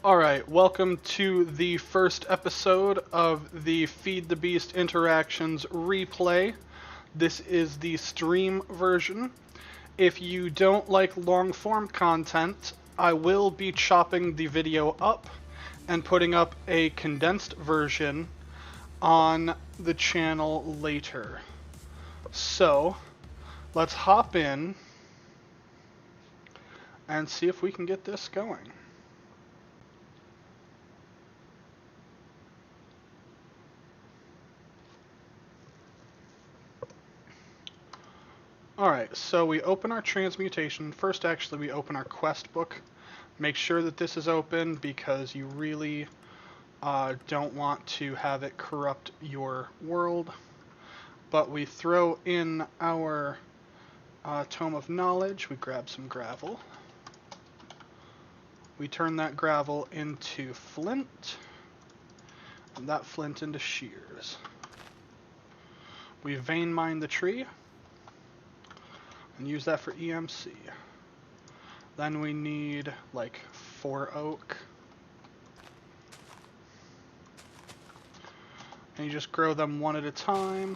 Alright, welcome to the first episode of the Feed the Beast Interactions Replay. This is the stream version. If you don't like long-form content, I will be chopping the video up and putting up a condensed version on the channel later. So, let's hop in and see if we can get this going. Alright, so we open our transmutation. First, actually, we open our quest book. Make sure that this is open because you really don't want to have it corrupt your world. But we throw in our Tome of Knowledge. We grab some gravel. We turn that gravel into flint, and that flint into shears. We vein mine the tree and use that for EMC. Then we need like 4 oak. And you just grow them one at a time,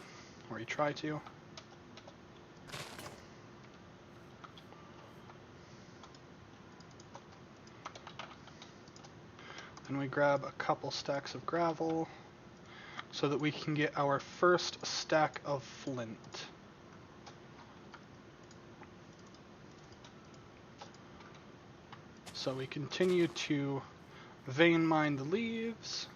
or you try to. And we grab a couple stacks of gravel so that we can get our first stack of flint. So we continue to vein mine the leaves.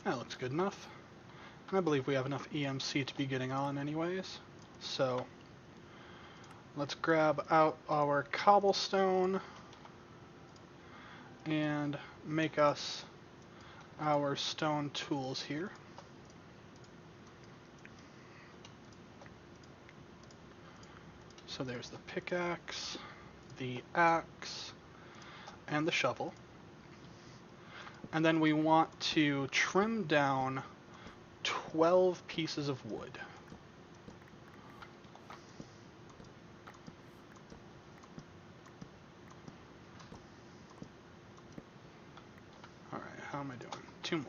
That looks good enough. And I believe we have enough EMC to be getting on anyways. So let's grab out our cobblestone and make us our stone tools here. So there's the pickaxe, the axe, and the shovel. And then we want to trim down 12 pieces of wood. Alright, how am I doing? 2 more.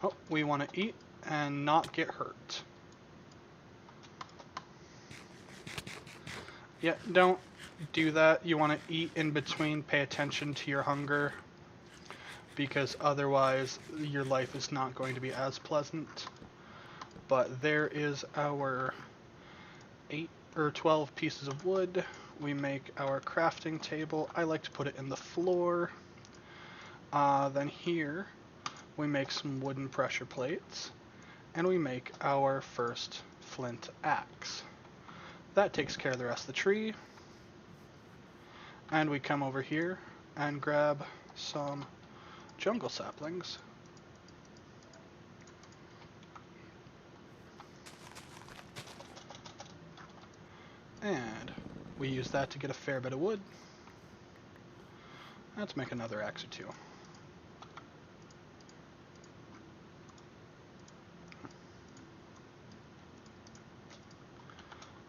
Oh, we want to eat and not get hurt. Yeah, don't do that. You want to eat in between, pay attention to your hunger, because otherwise your life is not going to be as pleasant. But there is our 8 or 12 pieces of wood. We make our crafting table. I like to put it in the floor. Then here we make some wooden pressure plates, and we make our first flint axe. That takes care of the rest of the tree. And we come over here and grab some jungle saplings. And we use that to get a fair bit of wood. Let's make another axe or 2.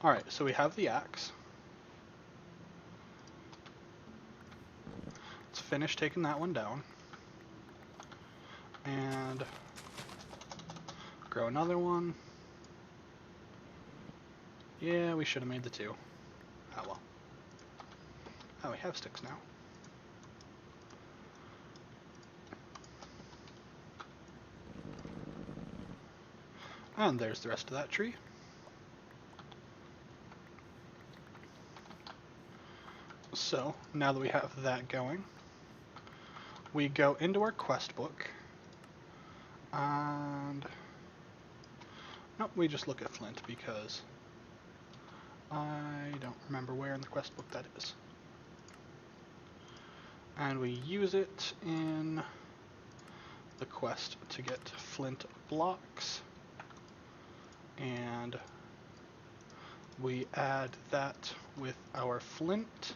Alright, so we have the axe. Let's finish taking that one down. And grow another one. Yeah, we should have made the 2. Oh well. Oh, we have sticks now. And there's the rest of that tree. So, now that we have that going, we go into our quest book, and nope, we just look at flint because I don't remember where in the quest book that is. And we use it in the quest to get flint blocks, and we add that with our flint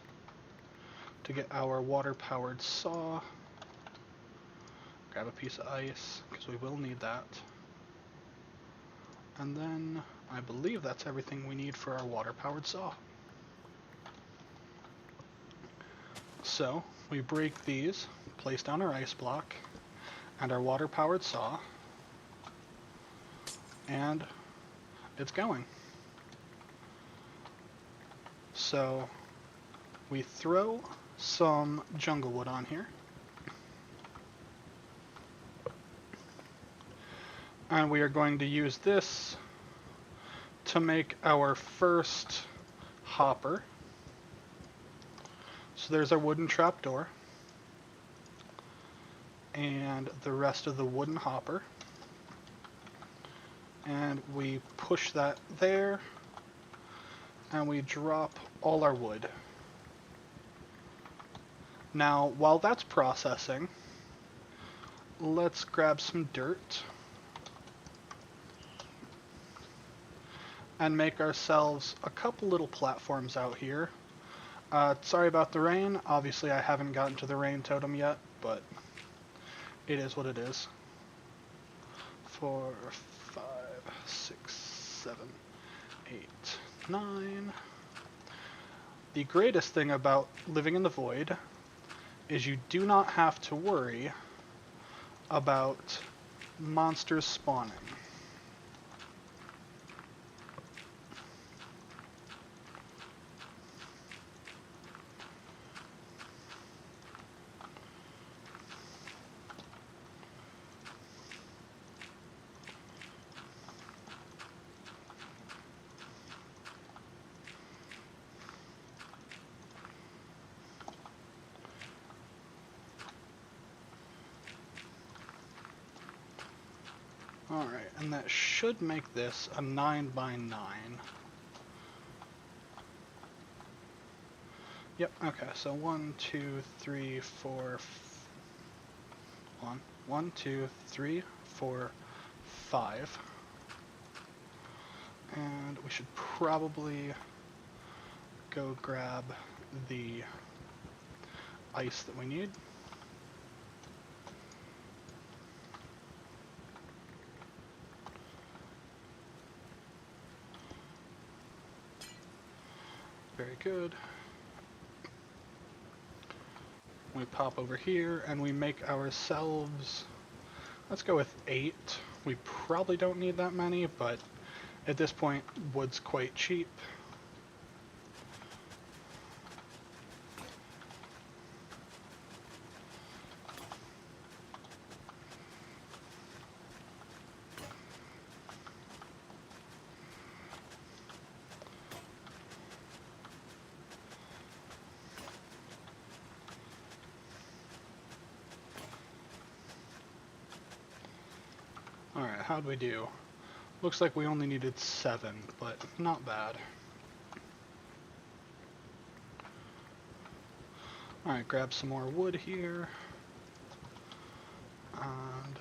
to get our water-powered saw. Grab a piece of ice, because we will need that. And then I believe that's everything we need for our water-powered saw. So we break these, place down our ice block and our water-powered saw, and it's going. So we throw some jungle wood on here, and we are going to use this to make our first hopper. So there's our wooden trapdoor and the rest of the wooden hopper, and we push that there and we drop all our wood. Now while that's processing, let's grab some dirt and make ourselves a couple little platforms out here. Sorry about the rain. Obviously I haven't gotten to the rain totem yet, but it is what it is. 4, 5, 6, 7, 8, 9. The greatest thing about living in the void is you do not have to worry about monsters spawning. Alright, and that should make this a 9 by 9. Yep, okay, so 1, 2, 3, 4, 1, 2, 3, 4, 5. And we should probably go grab the ice that we need. Very good. We pop over here and we make ourselves, let's go with 8. We probably don't need that many, but at this point wood's quite cheap. Alright, how'd we do? Looks like we only needed 7, but not bad. Alright, grab some more wood here. And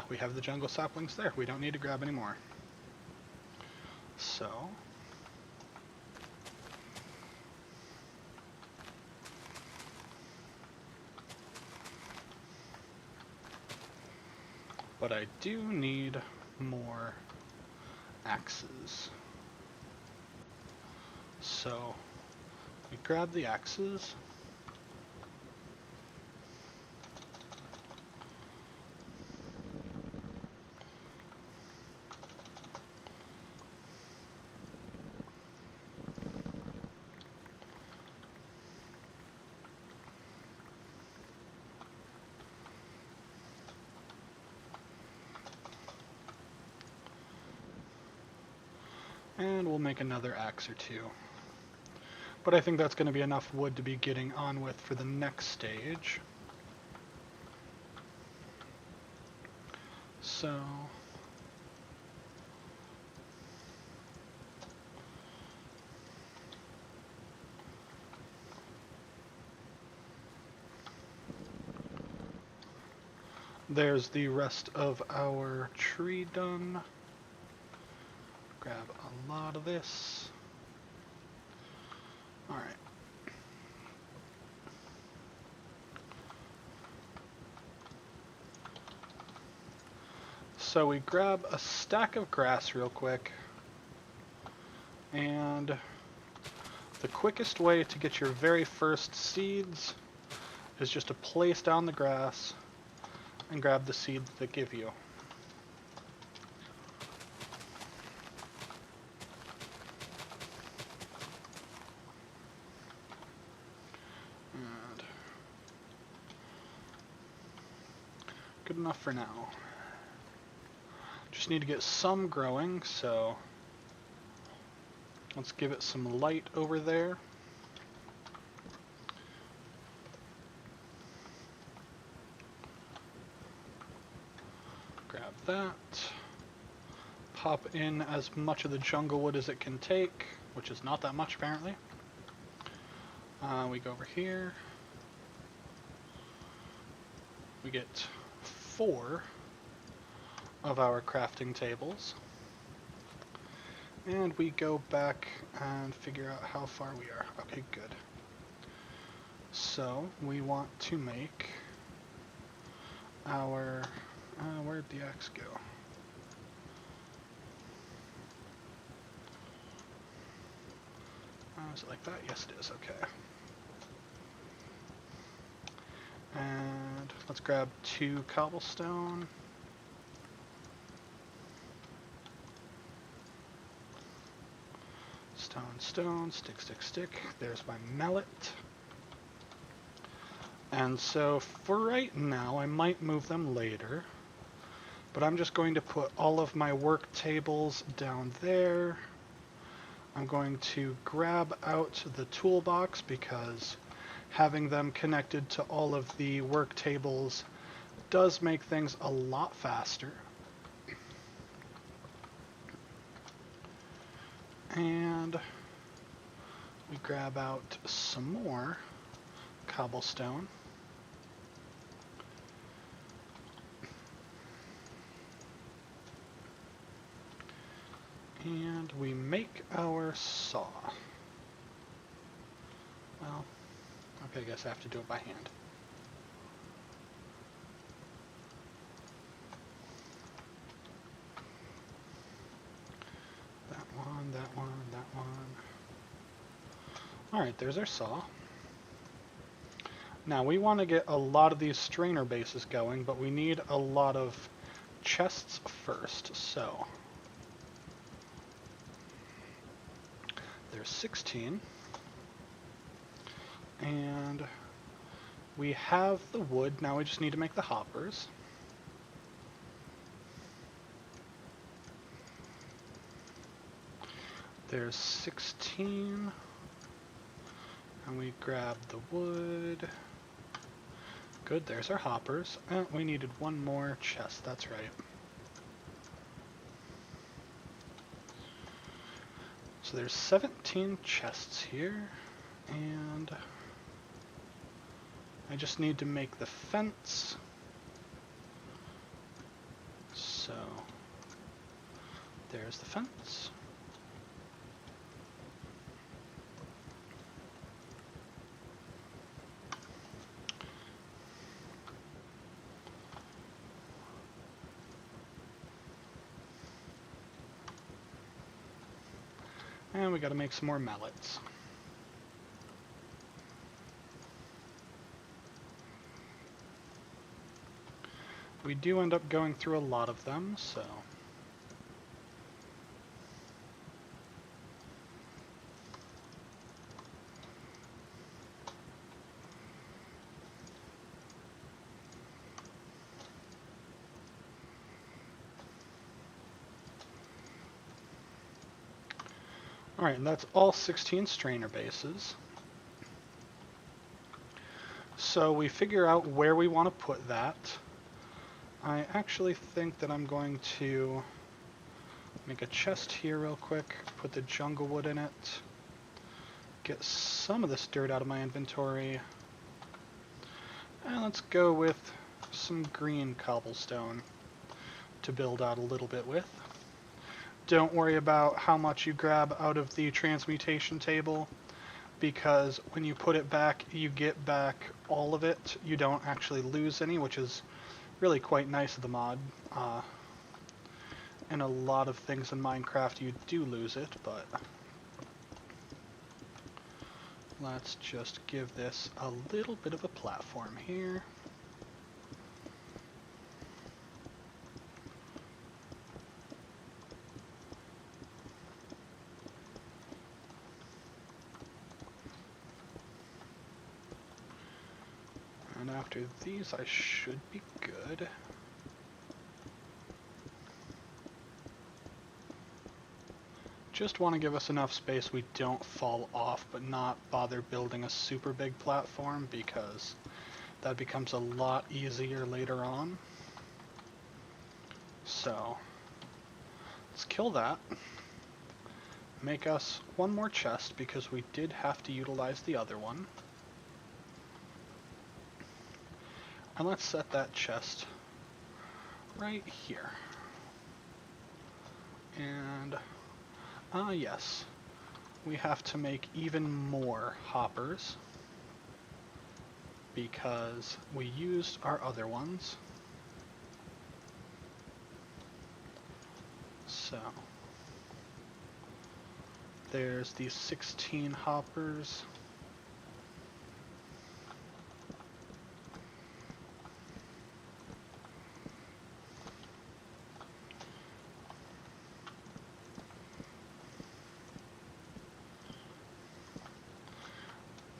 we have the jungle saplings there. We don't need to grab any more. So but I do need more axes. So we grab the axes. And we'll make another axe or 2. But I think that's going to be enough wood to be getting on with for the next stage. So there's the rest of our tree done. Grab a lot of this. Alright. So we grab a stack of grass real quick. And the quickest way to get your very first seeds is just to place down the grass and grab the seeds that give you. And good enough for now. Just need to get some growing, so let's give it some light over there. Grab that. Pop in as much of the jungle wood as it can take, which is not that much apparently. We go over here. We get 4 of our crafting tables. And we go back and figure out how far we are. Okay, good. So we want to make our... where'd the axe go? Is it like that? Yes, it is. Okay. And let's grab 2 cobblestone. Stone, stone, stick, stick, stick. There's my mallet. And so for right now, I might move them later, but I'm just going to put all of my work tables down there. I'm going to grab out the toolbox because having them connected to all of the work tables does make things a lot faster. And we grab out some more cobblestone. And we make our saw. Well, okay, I guess I have to do it by hand. That one, that one, that one. Alright, there's our saw. Now we want to get a lot of these strainer bases going, but we need a lot of chests first, so... There's 16. And we have the wood, now we just need to make the hoppers. There's 16. And we grab the wood. Good, there's our hoppers. And we needed one more chest, that's right. So there's 17 chests here, and I just need to make the fence. So there's the fence. And we gotta make some more mallets. We do end up going through a lot of them, so... Alright, and that's all 16 strainer bases. So we figure out where we want to put that. I actually think that I'm going to make a chest here real quick, put the jungle wood in it, get some of this dirt out of my inventory, and let's go with some green cobblestone to build out a little bit with. Don't worry about how much you grab out of the transmutation table, because when you put it back, you get back all of it. You don't actually lose any, which is really quite nice of the mod. In a lot of things in Minecraft, you do lose it, but let's just give this a little bit of a platform here. And after these, I should be good. Just want to give us enough space we don't fall off, but not bother building a super big platform, because that becomes a lot easier later on. So, let's kill that. Make us one more chest, because we did have to utilize the other one. And let's set that chest right here. And, yes, we have to make even more hoppers, because we used our other ones. So, there's these 16 hoppers.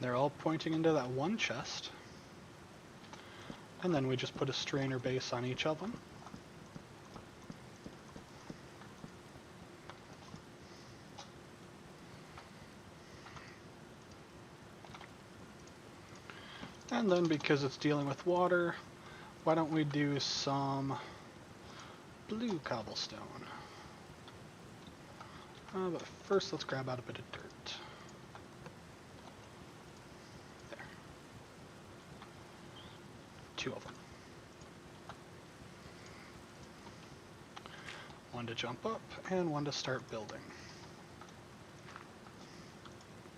They're all pointing into that one chest. And then we just put a strainer base on each of them. And then, because it's dealing with water, why don't we do some blue cobblestone? But first, let's grab out a bit of dirt. There. 2 of them. One to jump up, and one to start building.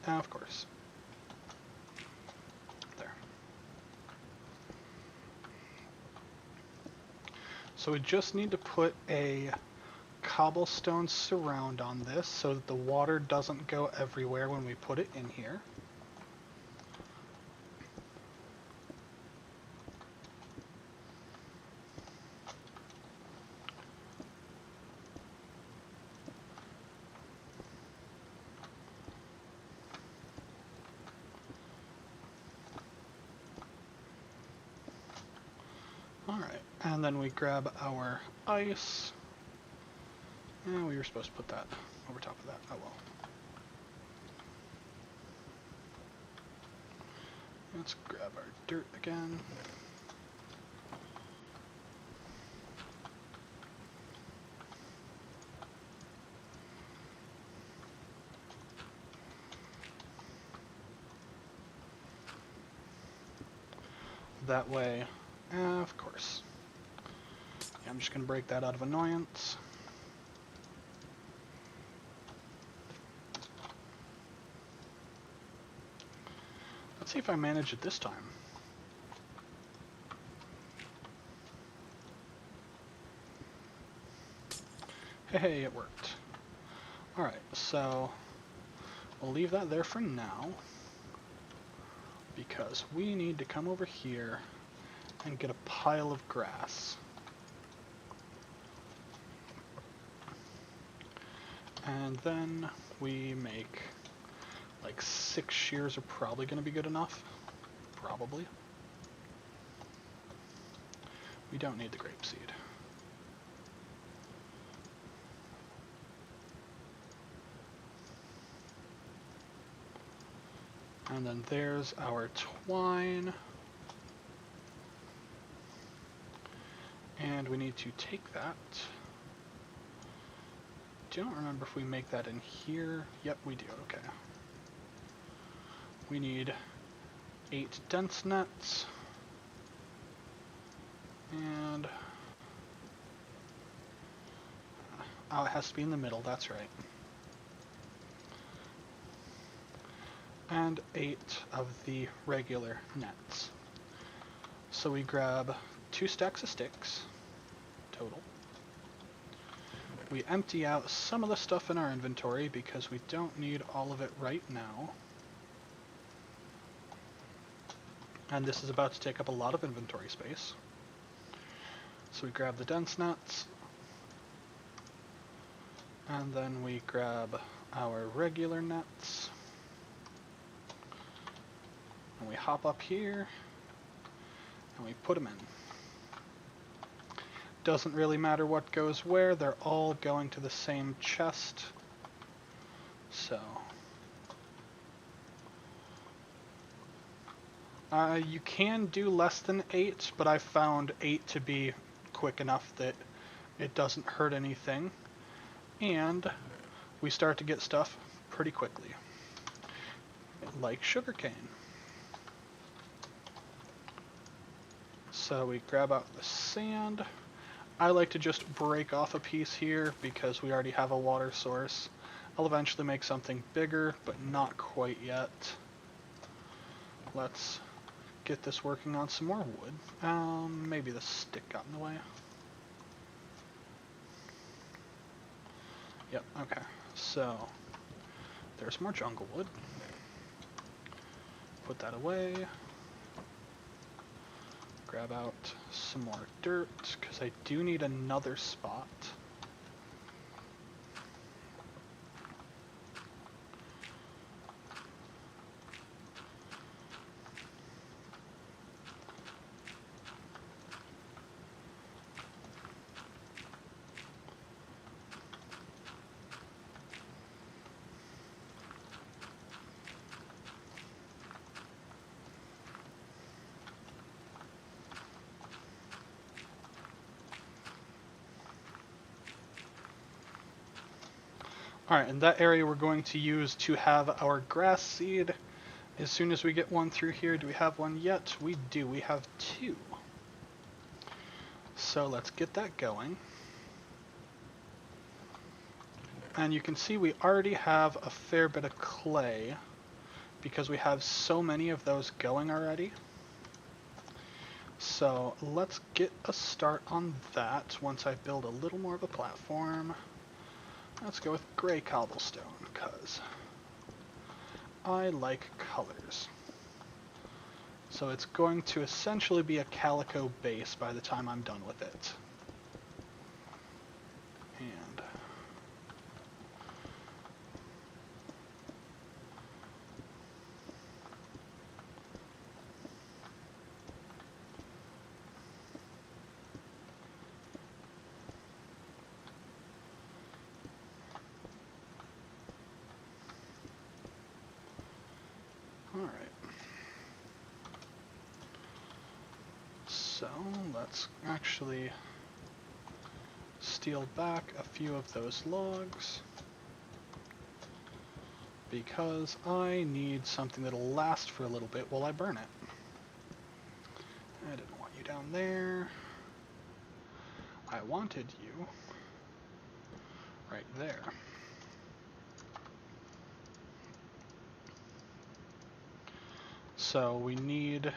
Of course. There. So we just need to put a cobblestone surround on this so that the water doesn't go everywhere when we put it in here. Alright, and then we grab our ice. And we were supposed to put that over top of that. Oh well. Let's grab our dirt again. That way, of course. Yeah, I'm just going to break that out of annoyance. Let's see if I manage it this time. Hey, it worked. Alright, so we'll leave that there for now, because we need to come over here and get a pile of grass. And then we make, like, 6 shears are probably going to be good enough. Probably. We don't need the grapeseed. And then there's our twine. And we need to take that. Don't remember if we make that in here. Yep, we do. Okay. We need 8 dense nets. And oh, it has to be in the middle, that's right. And 8 of the regular nets. So we grab 2 stacks of sticks total. We empty out some of the stuff in our inventory because we don't need all of it right now. And this is about to take up a lot of inventory space. So we grab the dense nets, and then we grab our regular nets, and we hop up here, and we put them in. Doesn't really matter what goes where, they're all going to the same chest. So you can do less than 8, but I found 8 to be quick enough that it doesn't hurt anything. And we start to get stuff pretty quickly, like sugarcane. So we grab out the sand. I like to just break off a piece here because we already have a water source. I'll eventually make something bigger, but not quite yet. Let's get this working on some more wood. Maybe the stick got in the way. Yep, okay. So, there's more jungle wood. Put that away. Grab out some more dirt, because I do need another spot. Alright, and that area we're going to use to have our grass seed. As soon as we get one through here, do we have one yet? We do, we have 2. So let's get that going. And you can see we already have a fair bit of clay because we have so many of those going already. So let's get a start on that once I build a little more of a platform. Let's go with gray cobblestone, because I like colors. So it's going to essentially be a calico base by the time I'm done with it. And alright. So let's actually steal back a few of those logs, because I need something that'll last for a little bit while I burn it. I didn't want you down there. I wanted you right there. So we need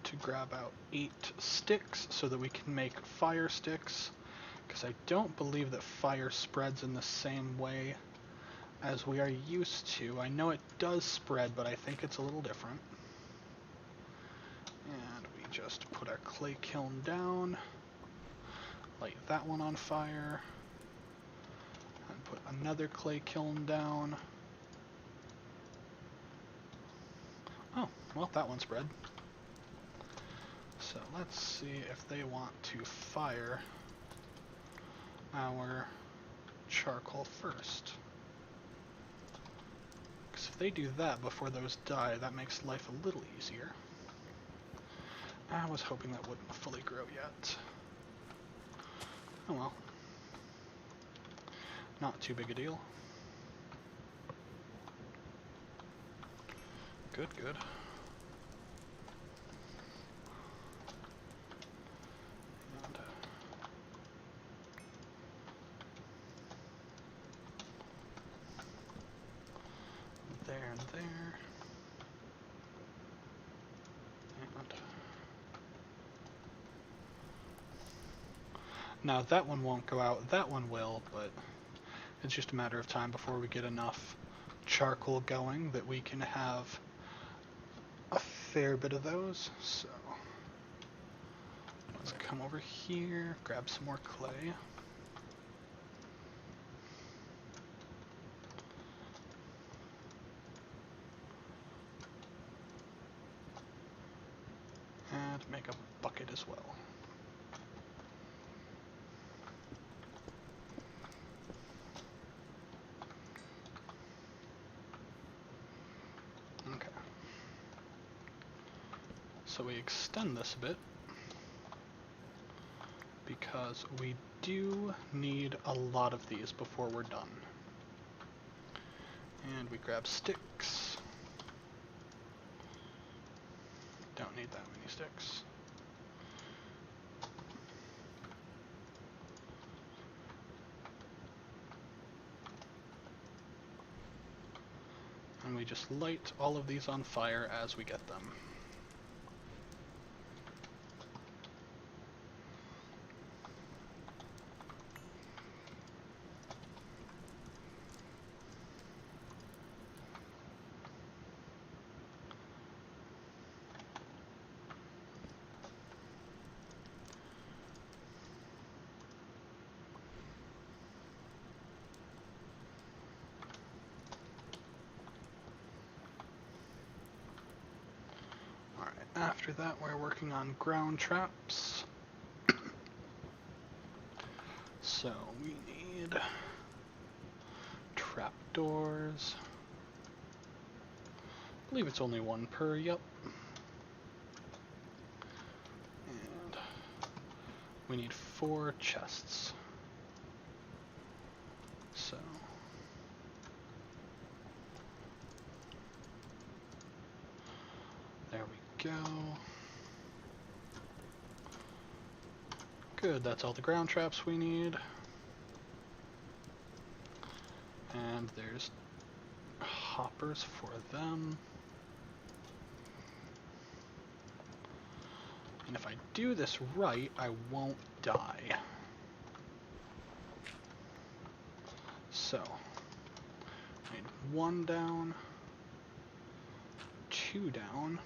to grab out 8 sticks so that we can make fire sticks, because I don't believe that fire spreads in the same way as we are used to. I know it does spread, but I think it's a little different. And we just put our clay kiln down, light that one on fire, and put another clay kiln down. Oh, well, that one spread. So let's see if they want to fire our charcoal first. Because if they do that before those die, that makes life a little easier. I was hoping that wouldn't fully grow yet. Oh well. Not too big a deal. Good, good. And, there and there. And now that one won't go out, that one will, but it's just a matter of time before we get enough charcoal going that we can have a fair bit of those, so let's come over here, grab some more clay. And make a bucket as well. Okay. So we extend this a bit because we do need a lot of these before we're done. And we grab sticks. Don't need that many sticks. And we just light all of these on fire as we get them. After that, we're working on ground traps. So we need trapdoors. I believe it's only one per, yep. And we need 4 chests. So there we go. Good, that's all the ground traps we need. And there's hoppers for them. And if I do this right, I won't die. So, I need 1 down, 2 down,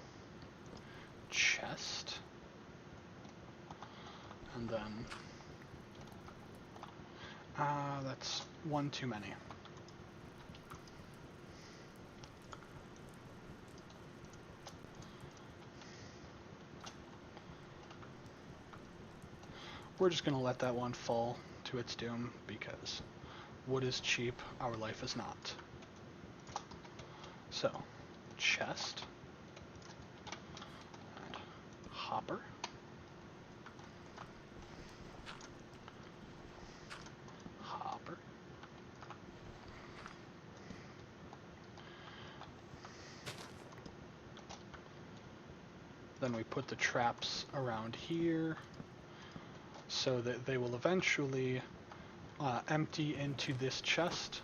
chest, and then, that's 1 too many. We're just going to let that one fall to its doom because wood is cheap, our life is not. So, chest, and hopper, hopper, then we put the traps around here so that they will eventually empty into this chest.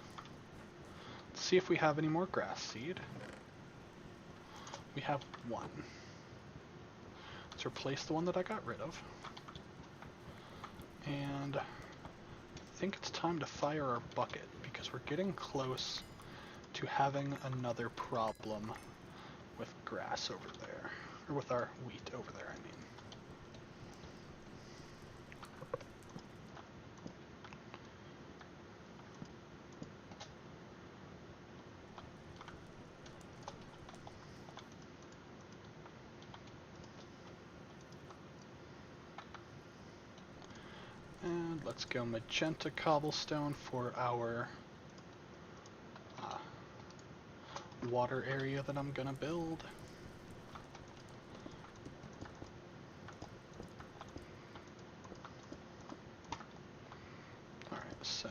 Let's see if we have any more grass seed. We have 1. Let's replace the one that I got rid of. And I think it's time to fire our bucket because we're getting close to having another problem with grass over there. Or with our wheat over there, I mean. And let's go magenta cobblestone for our water area that I'm gonna build. Alright, so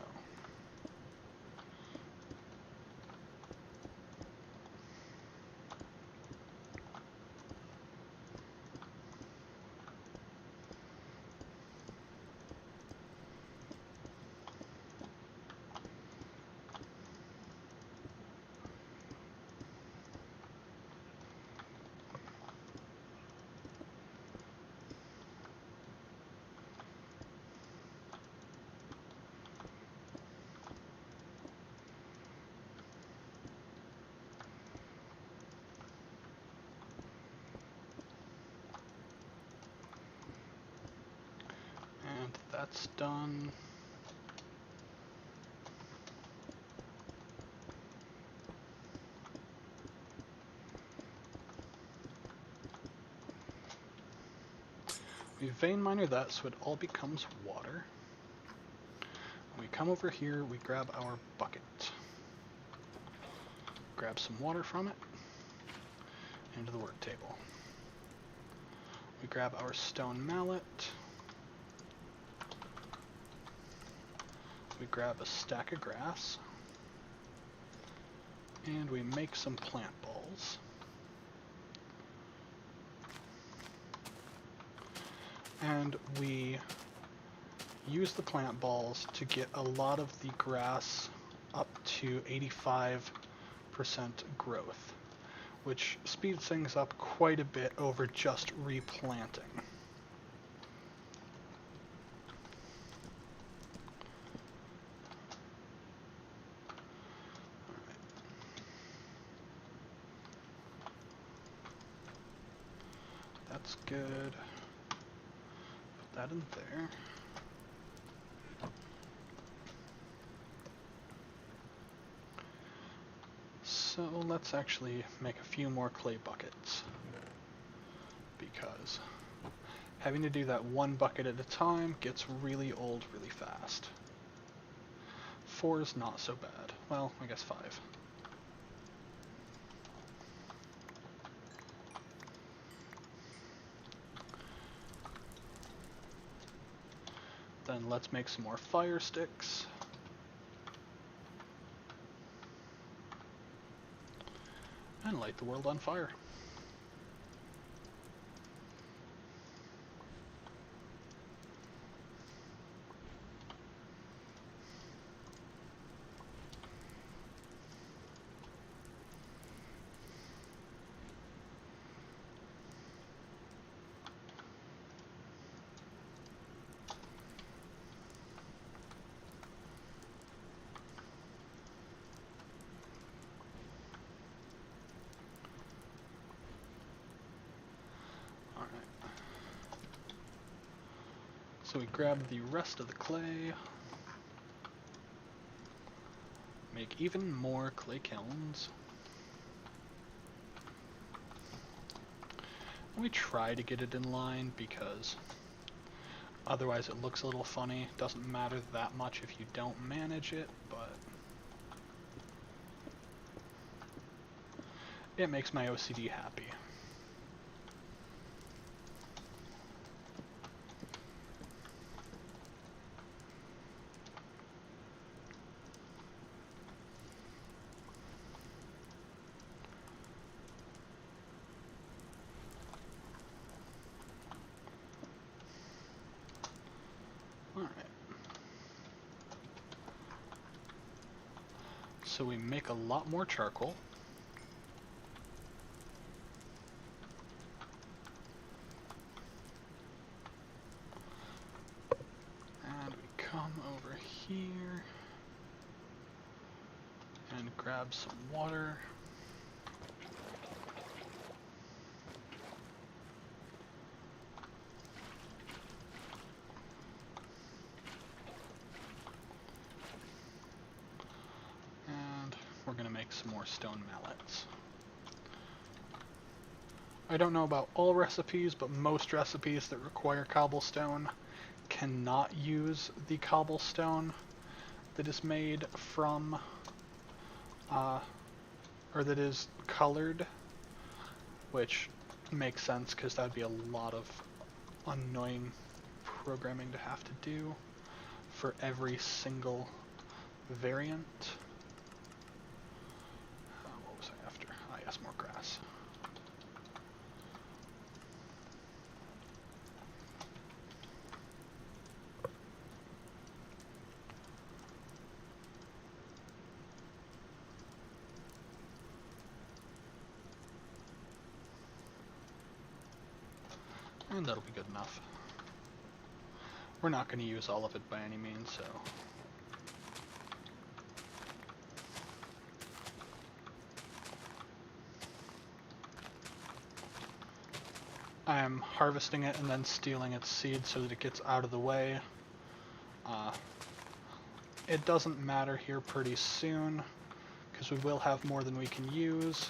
that's done. We vein miner that so it all becomes water. We come over here, we grab our bucket. Grab some water from it into the work table. We grab our stone mallet. We grab a stack of grass. And we make some plant balls. And we use the plant balls to get a lot of the grass up to 85% growth, which speeds things up quite a bit over just replanting. Alright. That's good. Put that in there. So let's actually make a few more clay buckets, because having to do that one bucket at a time gets really old really fast. 4 is not so bad. Well, I guess 5. Then let's make some more fire sticks. And light the world on fire. So we grab the rest of the clay, make even more clay kilns. And we try to get it in line because otherwise it looks a little funny. Doesn't matter that much if you don't manage it, but it makes my OCD happy. Alright. So we make a lot more charcoal. And we come over here and grab some water. We're going to make some more stone mallets. I don't know about all recipes, but most recipes that require cobblestone cannot use the cobblestone that is made from, or that is colored, which makes sense because that would be a lot of annoying programming to have to do for every single variant. What was I after? Ah, yes, more grass. And that'll be good enough. We're not going to use all of it by any means, so... I am harvesting it and then stealing its seed so that it gets out of the way, It doesn't matter here pretty soon, because we will have more than we can use.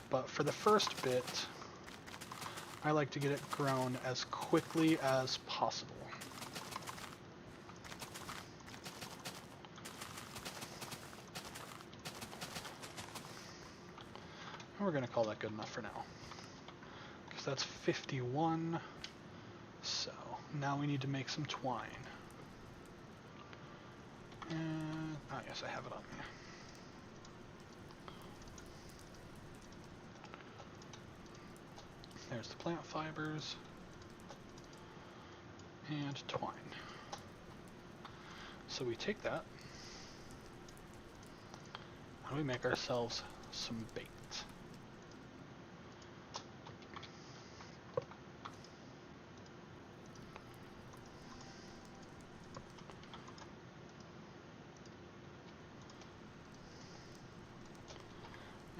But for the first bit, I like to get it grown as quickly as possible. And we're going to call that good enough for now, because that's 51. So now we need to make some twine. And, yes, I have it on me. There's the plant fibers and twine. So we take that and we make ourselves some bait.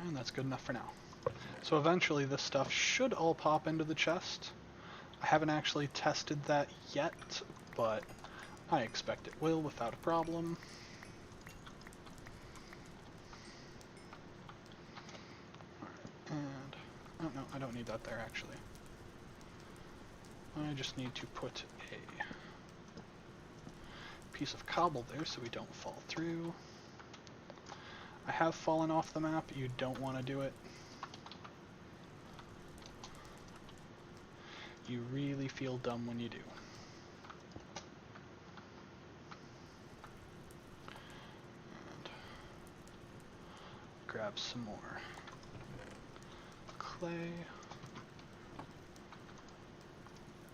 And that's good enough for now. So eventually this stuff should all pop into the chest. I haven't actually tested that yet, but I expect it will without a problem. Alright, and... oh no, I don't need that there actually. I just need to put a piece of cobble there so we don't fall through. I have fallen off the map, you don't want to do it. You really feel dumb when you do. And grab some more clay.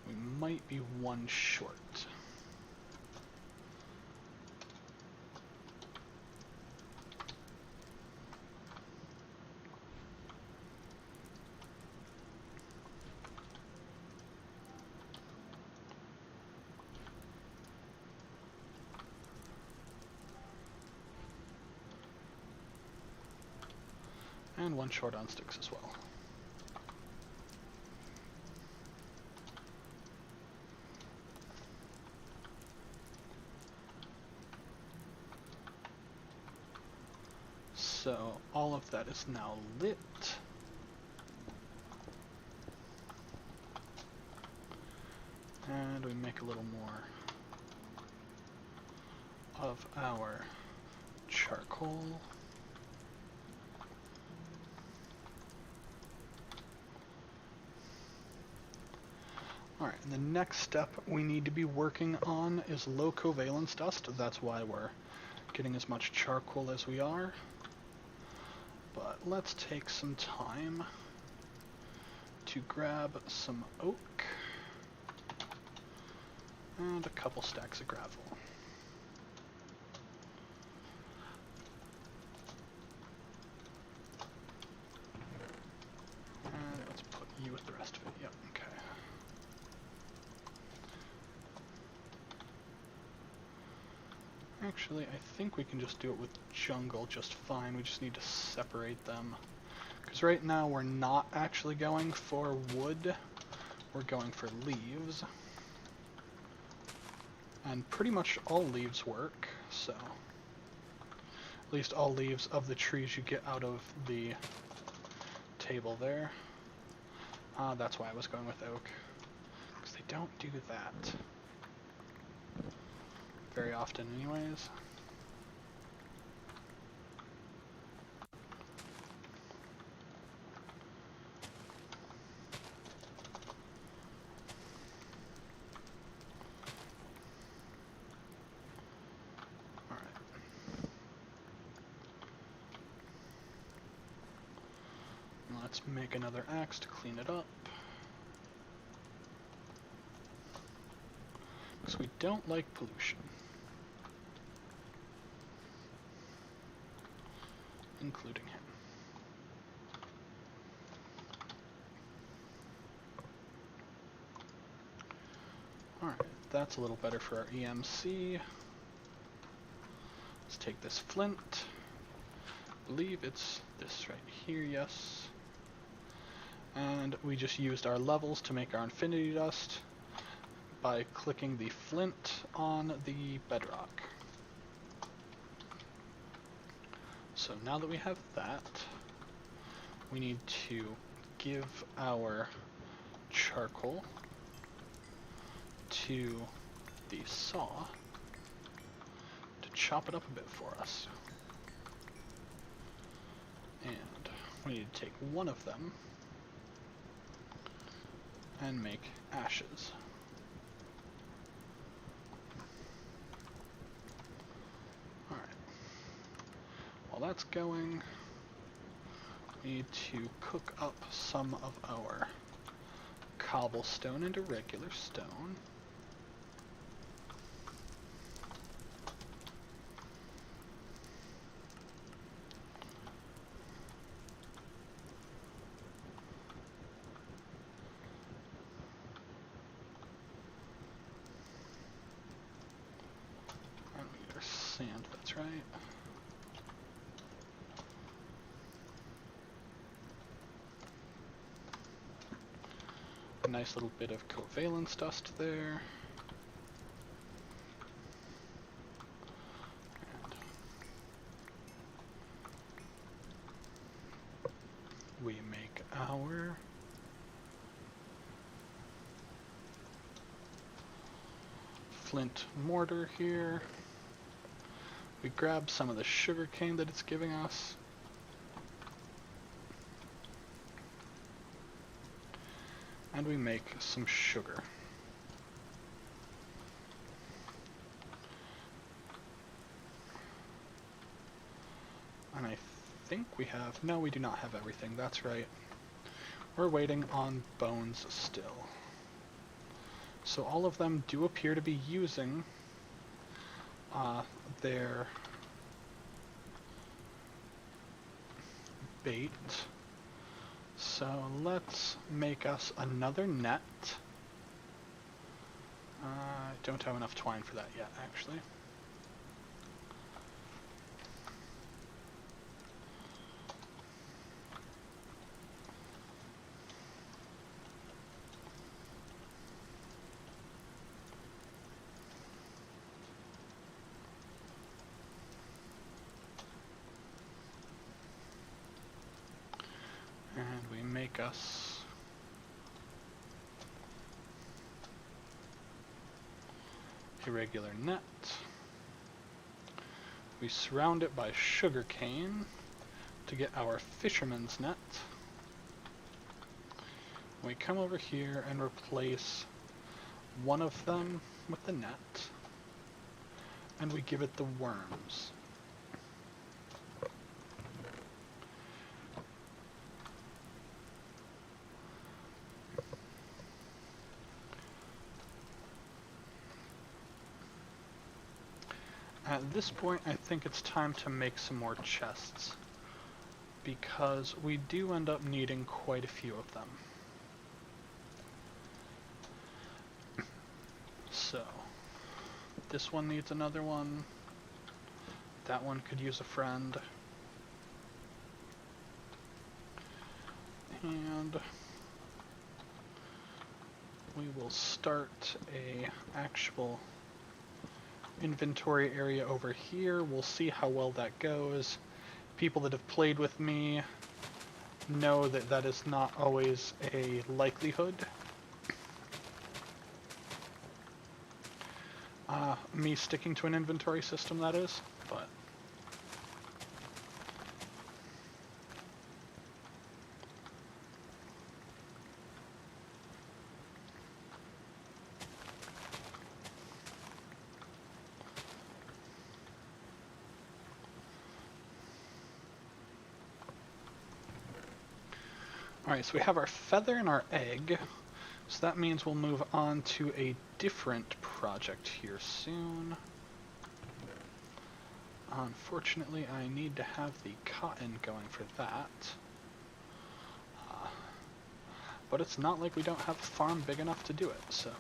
We might be one short. And one short on sticks as well. So all of that is now lit. And we make a little more of our charcoal. Alright, and the next step we need to be working on is low covalence dust. That's why we're getting as much charcoal as we are. But let's take some time to grab some oak and a couple stacks of gravel. And let's put you with the rest of it. Yep, okay. Actually, I think we can just do it with jungle just fine. We just need to separate them. Because right now we're not actually going for wood. We're going for leaves. And pretty much all leaves work, so... at least all leaves of the trees you get out of the table there. That's why I was going with oak. Because they don't do that very often anyways. Alright. Let's make another axe to clean it up. Because we don't like pollution. Including him. Alright, that's a little better for our EMC. Let's take this flint. I believe it's this right here, yes. And we just used our levels to make our infinity dust by clicking the flint on the bedrock. So now that we have that, we need to give our charcoal to the saw to chop it up a bit for us. And we need to take one of them and make ashes. Alright. While that's going, we need to cook up some of our cobblestone into regular stone. And we need our sand, that's right. A nice little bit of covalence dust there. And we make our flint mortar here. We grab some of the sugar cane that it's giving us. And we make some sugar. And I think we have... No, we do not have everything. That's right. We're waiting on bones still. So all of them do appear to be using their bait. So let's make us another net. I don't have enough twine for that yet, actually. And we make us a regular net. We surround it by sugar cane to get our fisherman's net. We come over here and replace one of them with the net, and we give it the worms. At this point, I think it's time to make some more chests, because we do end up needing quite a few of them. So, this one needs another one. That one could use a friend. And we will start a actual inventory area over here. We'll see how well that goes. People that have played with me know that that is not always a likelihood. Me sticking to an inventory system, that is, but alright, so we have our feather and our egg, so that means we'll move on to a different project here soon. Unfortunately, I need to have the cotton going for that. But it's not like we don't have a farm big enough to do it, so...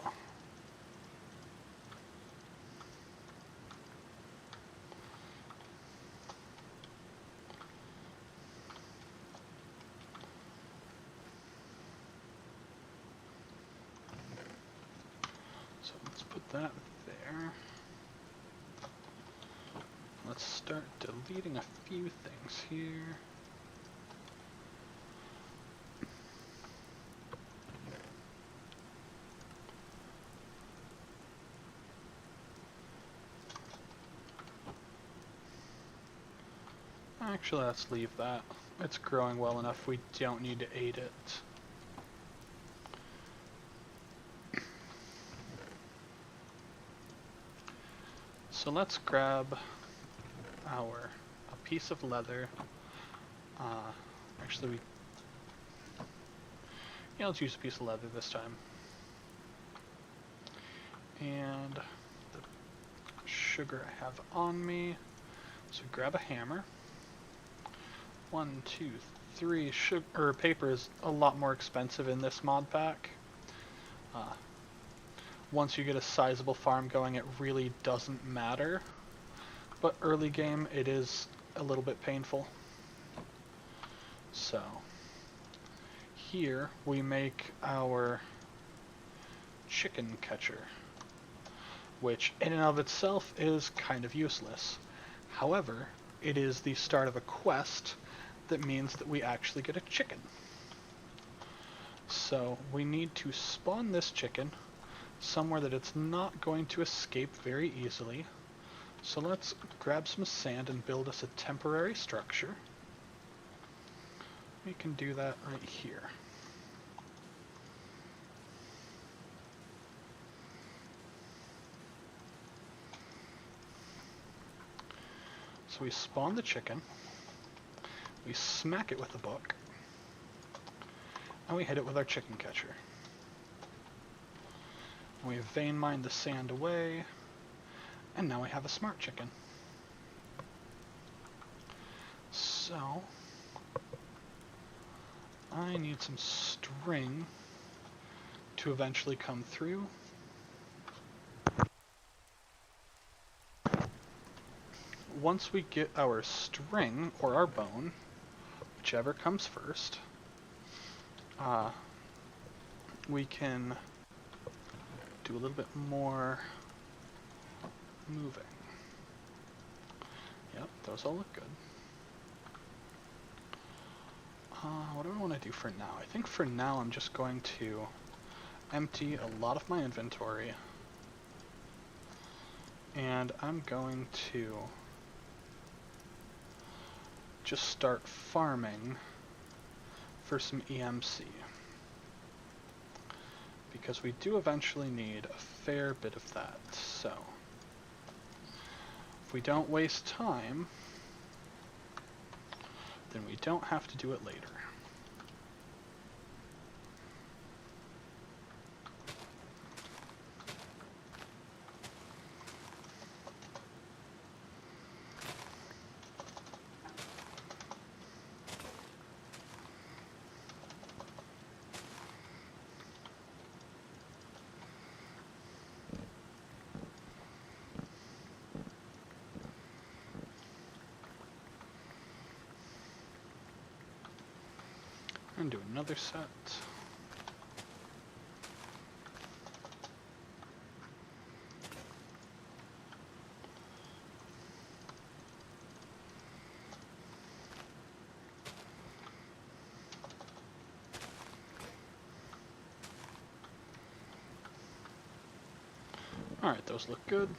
So that there. Let's start deleting a few things here. Actually, let's leave that. It's growing well enough, we don't need to aid it. So let's grab a piece of leather. Actually, let's use a piece of leather this time. And the sugar I have on me. So grab a hammer. 1, 2, 3. Paper is a lot more expensive in this mod pack. Once you get a sizable farm going, it really doesn't matter. But early game, it is a little bit painful. So, here we make our chicken catcher, which in and of itself is kind of useless. However, it is the start of a quest that means that we actually get a chicken. So we need to spawn this chicken somewhere that it's not going to escape very easily. So let's grab some sand and build us a temporary structure. We can do that right here. So we spawn the chicken, we smack it with the book, and we hit it with our chicken catcher. And we vein mine the sand away, and now we have a smart chicken. So, I need some string to eventually come through. Once we get our string, or our bone, whichever comes first, we can do a little bit more moving. Yep, those all look good. What do I want to do for now? I think for now I'm just going to empty a lot of my inventory, and I'm going to just start farming for some EMC, because we do eventually need a fair bit of that. So if we don't waste time, then we don't have to do it later. And do another set. Alright, those look good.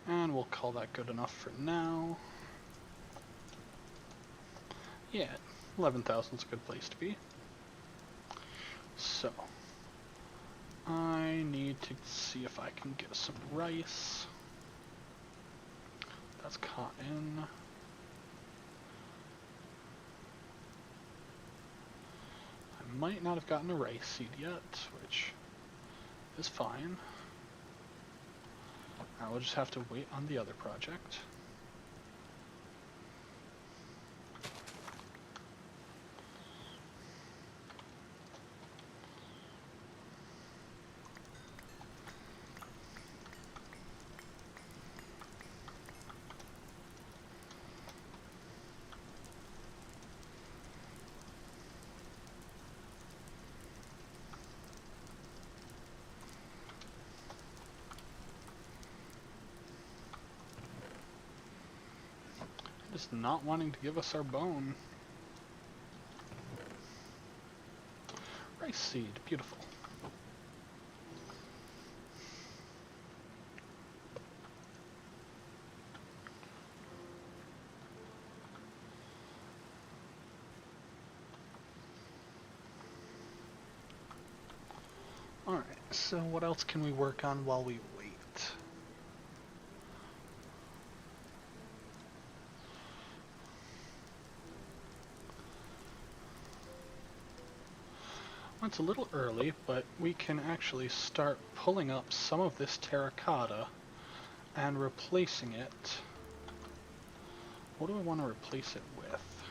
And we'll call that good enough for now. Yeah, 11,000 is a good place to be. So, I need to see if I can get some rice. That's cotton. I might not have gotten a rice seed yet, which is fine. I will just have to wait on the other project. Just not wanting to give us our bone. Rice seed, beautiful. Alright, so what else can we work on while we wait? Well, it's a little early, but we can actually start pulling up some of this terracotta and replacing it. What do I want to replace it with?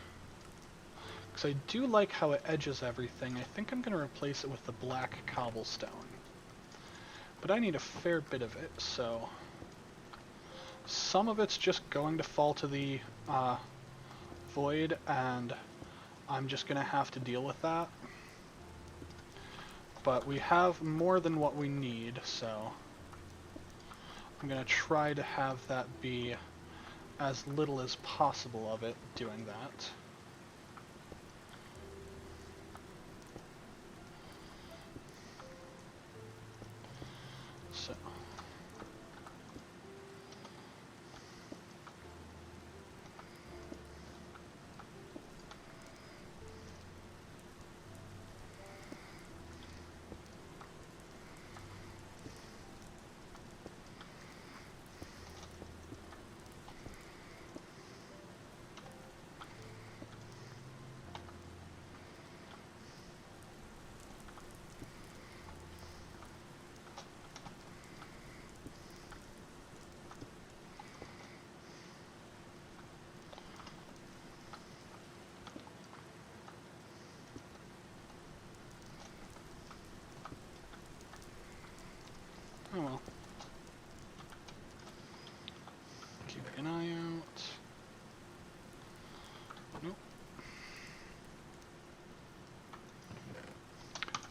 Because I do like how it edges everything. I think I'm going to replace it with the black cobblestone. But I need a fair bit of it, so some of it's just going to fall to the void, and I'm just going to have to deal with that. But we have more than what we need, so I'm going to try to have that be as little as possible of it doing that. So. Oh well. Keeping an eye out. Nope.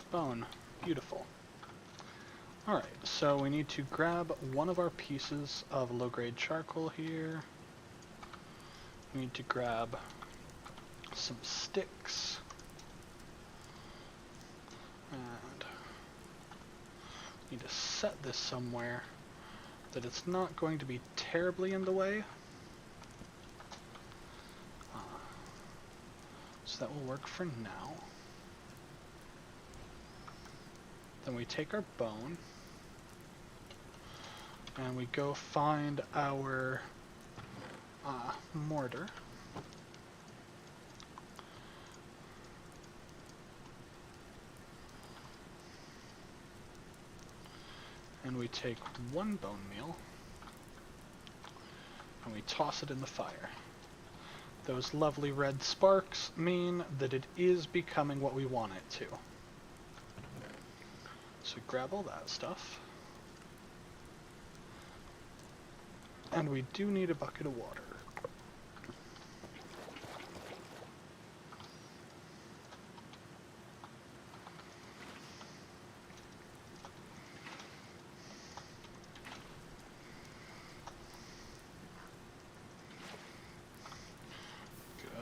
Bone. Beautiful. Alright, so we need to grab one of our pieces of low-grade charcoal here. We need to grab some sticks. And need to set this somewhere that it's not going to be terribly in the way. So that will work for now. Then we take our bone and we go find our mortar. And we take one bone meal and we toss it in the fire. Those lovely red sparks mean that it is becoming what we want it to. So grab all that stuff. And we do need a bucket of water.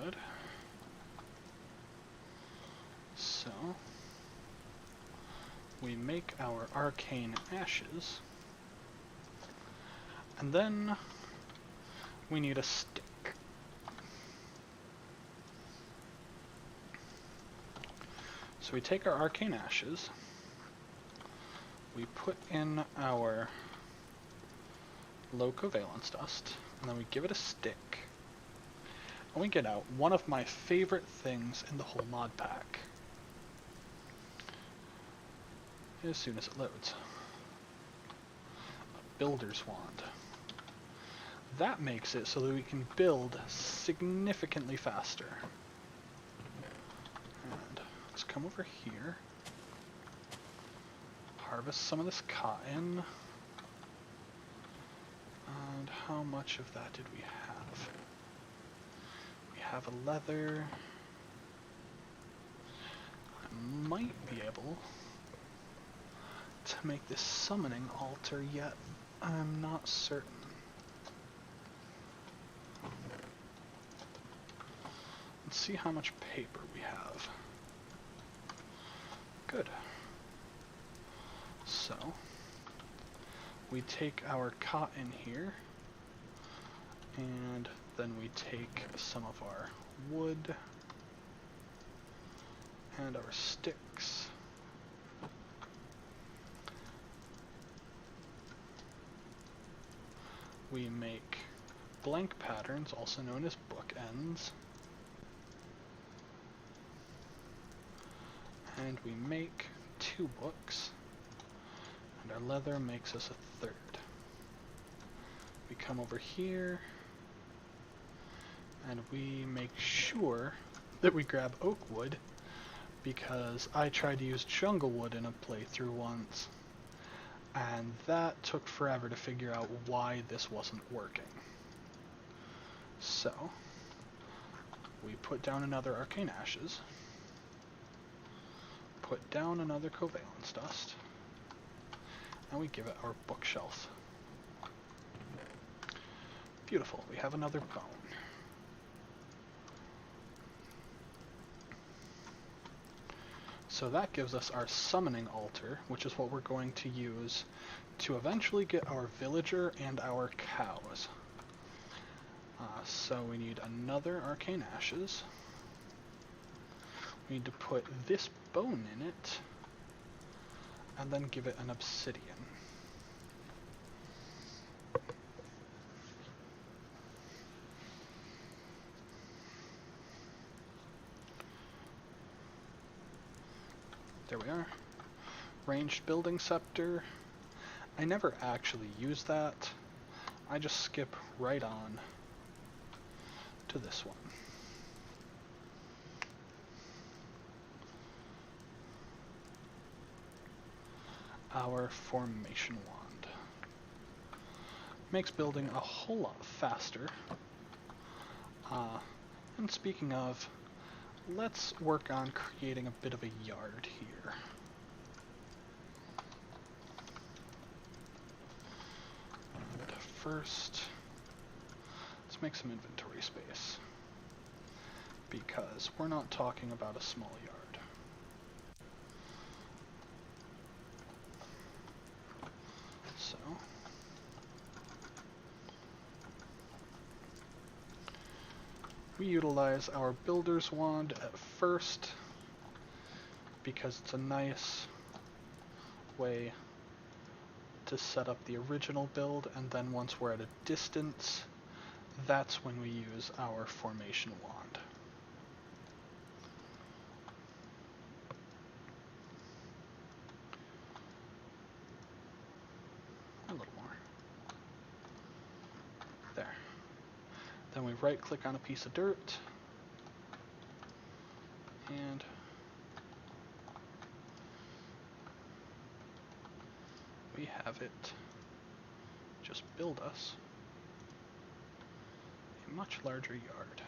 Good. So we make our arcane ashes. And then we need a stick. So we take our arcane ashes, we put in our low covalence dust, and then we give it a stick. And we get out one of my favorite things in the whole mod pack. As soon as it loads. A builder's wand. That makes it so that we can build significantly faster. And let's come over here. Harvest some of this cotton. And how much of that did we have? We have a leather. I might be able to make this summoning altar, yet I'm not certain. Let's see how much paper we have. Good. So, we take our cotton here, and then we take some of our wood and our sticks. We make blank patterns, also known as bookends. And we make 2 books, and our leather makes us a 3rd. We come over here, and we make sure that we grab oak wood, because I tried to use jungle wood in a playthrough once, and that took forever to figure out why this wasn't working. So, we put down another arcane ashes, put down another covalence dust, and we give it our bookshelf. Beautiful, we have another bone. So that gives us our summoning altar, which is what we're going to use to eventually get our villager and our cows. So we need another arcane ashes. We need to put this bone in it, and then give it an obsidian. There we are. Ranged building scepter. I never actually use that. I just skip right on to this one. Our formation wand. Makes building a whole lot faster. And speaking of, let's work on creating a bit of a yard here. And first, let's make some inventory space, because we're not talking about a small yard. So, we utilize our builder's wand at first, because it's a nice way to set up the original build, and then once we're at a distance, that's when we use our formation wand. A little more. There. Then we right click on a piece of dirt, and we have it just build us a much larger yard.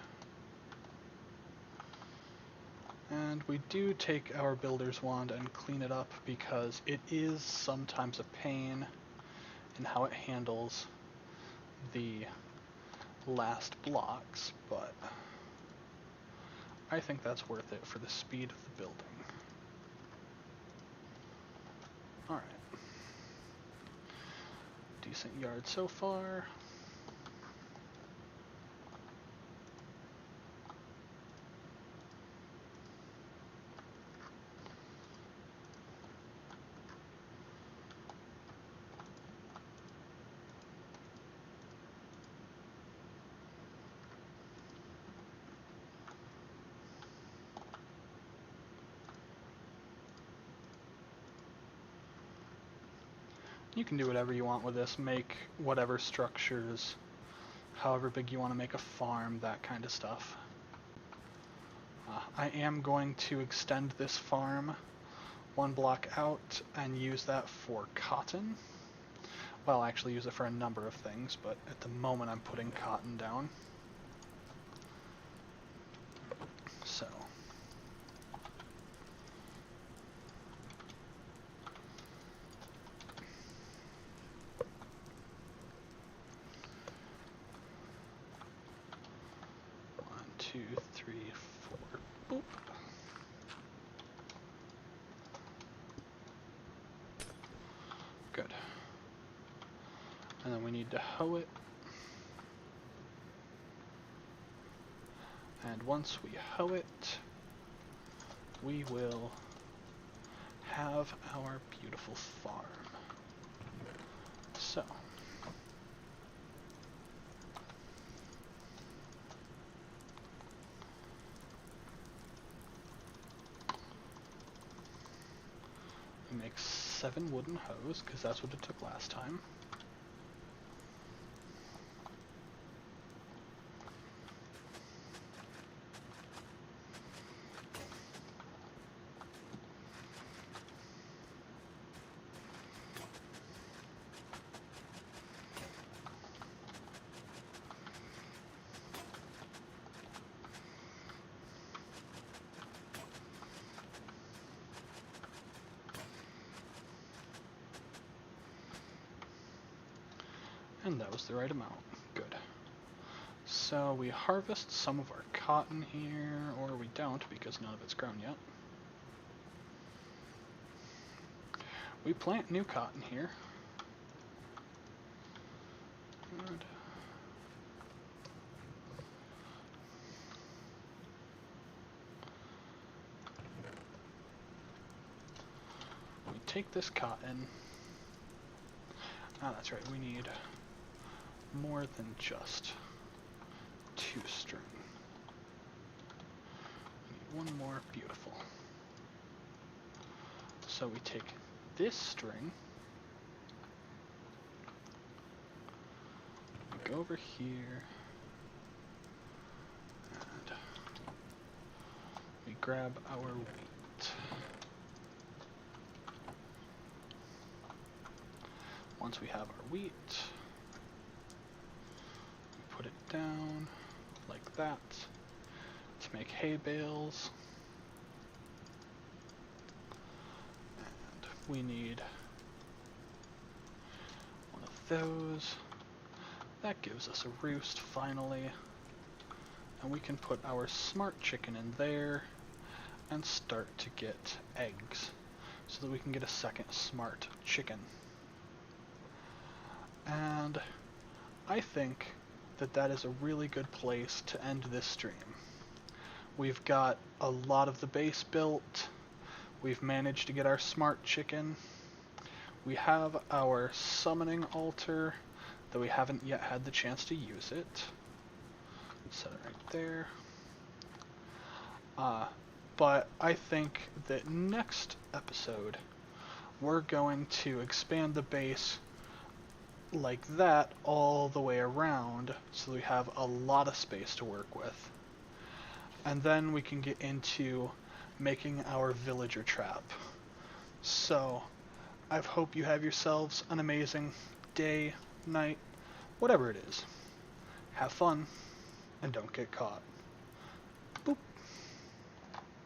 And we do take our builder's wand and clean it up, because it is sometimes a pain in how it handles the last blocks, but I think that's worth it for the speed of the building. Alright. Decent yard so far. You can do whatever you want with this, make whatever structures, however big you want to make a farm, that kind of stuff. I am going to extend this farm 1 block out and use that for cotton. Well, actually use it for a number of things, but at the moment I'm putting cotton down. So. 2, 3, 4. Boop. Good. And then we need to hoe it. And once we hoe it, we will have our beautiful farm. So, we make 7 wooden hoes, because that's what it took last time. And that was the right amount. Good. So we harvest some of our cotton here, or we don't because none of it's grown yet. We plant new cotton here. Good. We take this cotton. Ah, that's right, we need more than just 2 string. We need 1 more. Beautiful. So we take this string, we go over here, and we grab our wheat. Once we have our wheat, we put it down like that to make hay bales. And we need 1 of those. That gives us a roost finally. And we can put our smart chicken in there and start to get eggs so that we can get a second smart chicken. And I think that that is a really good place to end this stream. We've got a lot of the base built. We've managed to get our smart chicken. We have our summoning altar, though we haven't yet had the chance to use it. Set it right there. But I think that next episode, we're going to expand the base like that all the way around, so we have a lot of space to work with. And then we can get into making our villager trap. So, I hope you have yourselves an amazing day, night, whatever it is. Have fun, and don't get caught.